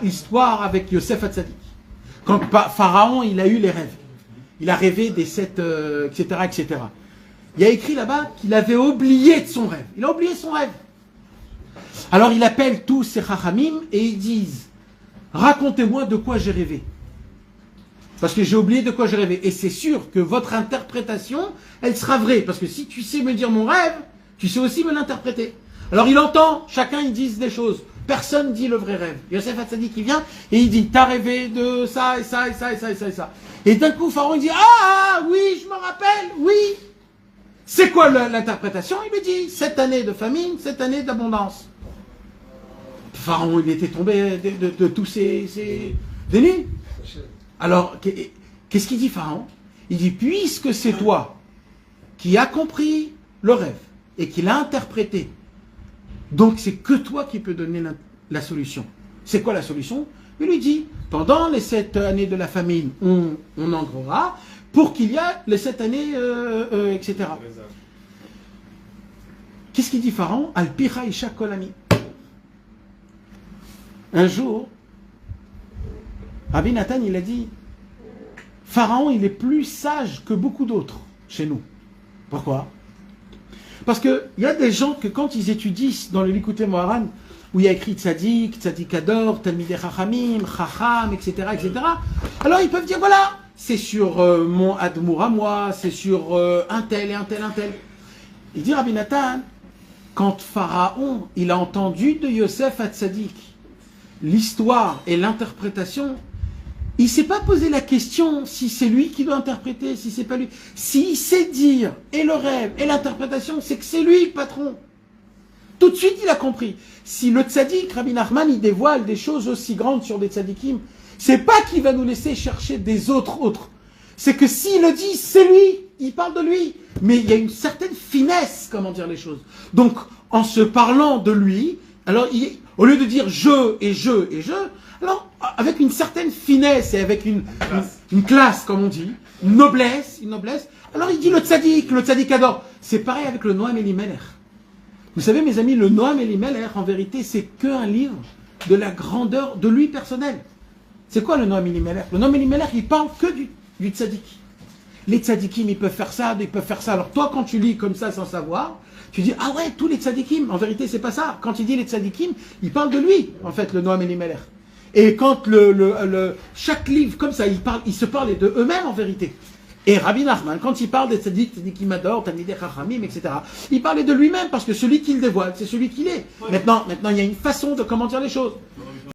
Histoire avec Yosef Hatzadik. Quand Pharaon, il a eu les rêves. Il a rêvé des 7, etc., etc. Il y a écrit là-bas qu'il avait oublié de son rêve. Il a oublié son rêve. Alors il appelle tous ses chachamim et ils disent « Racontez-moi de quoi j'ai rêvé. Parce que j'ai oublié de quoi j'ai rêvé. Et c'est sûr que votre interprétation, elle sera vraie. Parce que si tu sais me dire mon rêve, tu sais aussi me l'interpréter. » Alors il entend, chacun ils disent des choses. Personne dit le vrai rêve. Yosef Hatzadik qui vient et il dit « T'as rêvé de ça et ça et ça et ça et ça et ça. » Et d'un coup Pharaon il dit « Ah oui, je me rappelle, oui. » C'est quoi l'interprétation? Il lui dit 7 années de famine, 7 années d'abondance. Pharaon il était tombé de tous ses dénis. Alors qu'est-ce qu'il dit Pharaon? Il dit « Puisque c'est toi qui as compris le rêve et qui l'a interprété, donc c'est que toi qui peux donner la solution. » C'est quoi la solution? Il lui dit, pendant les 7 années de la famine, on engrosera, pour qu'il y ait les 7 années, etc. Qu'est-ce qu'il dit Pharaon? Al-Pira Isha Kolami. Un jour, Rabbi Nathan, il a dit, Pharaon, il est plus sage que beaucoup d'autres chez nous. Pourquoi? Parce qu'il y a des gens que quand ils étudient dans le Likutei Moharan, où il y a écrit Tzadik, Tzadik Ador, Talmidei Chachamim, Chacham, etc., etc., alors ils peuvent dire, voilà, c'est sur mon Admour à moi, c'est sur un tel et un tel, un tel. Il dit Rabbi Nathan, quand Pharaon, il a entendu de Yosef Hatzadik l'histoire et l'interprétation, il ne s'est pas posé la question si c'est lui qui doit interpréter, si c'est pas lui. S'il sait dire et le rêve et l'interprétation, c'est que c'est lui le patron. Tout de suite, il a compris. Si le tzaddik, Rabbi Nachman, il dévoile des choses aussi grandes sur des tzaddikim, c'est pas qu'il va nous laisser chercher des autres. C'est que s'il le dit, c'est lui. Il parle de lui. Mais il y a une certaine finesse, comment dire les choses. Donc, en se parlant de lui, alors, au lieu de dire je, alors, avec une certaine finesse et avec une classe, comme on dit, une noblesse, alors il dit le tzaddik adore. C'est pareil avec le Noam Elimelech. Vous savez, mes amis, le Noam Elimelech, en vérité, c'est qu'un livre de la grandeur de lui personnel. C'est quoi le Noam Elimelech? Le Noam Elimelech, il parle que du tzaddik. Les tzaddikim, ils peuvent faire ça, ils peuvent faire ça. Alors toi, quand tu lis comme ça sans savoir, tu dis, ah ouais, tous les tzaddikim, en vérité, c'est pas ça. Quand il dit les tzaddikim, il parle de lui, en fait, le Noam Elimelech. Et quand chaque livre, comme ça, ils se parlent de eux-mêmes, en vérité. Et Rabbi Nachman, quand il parle des tzaddikim ador, Talmidei Chachamim, etc., il parlait de lui-même, parce que celui qui le dévoile, c'est celui qu'il est. Maintenant, il y a une façon de comment dire les choses.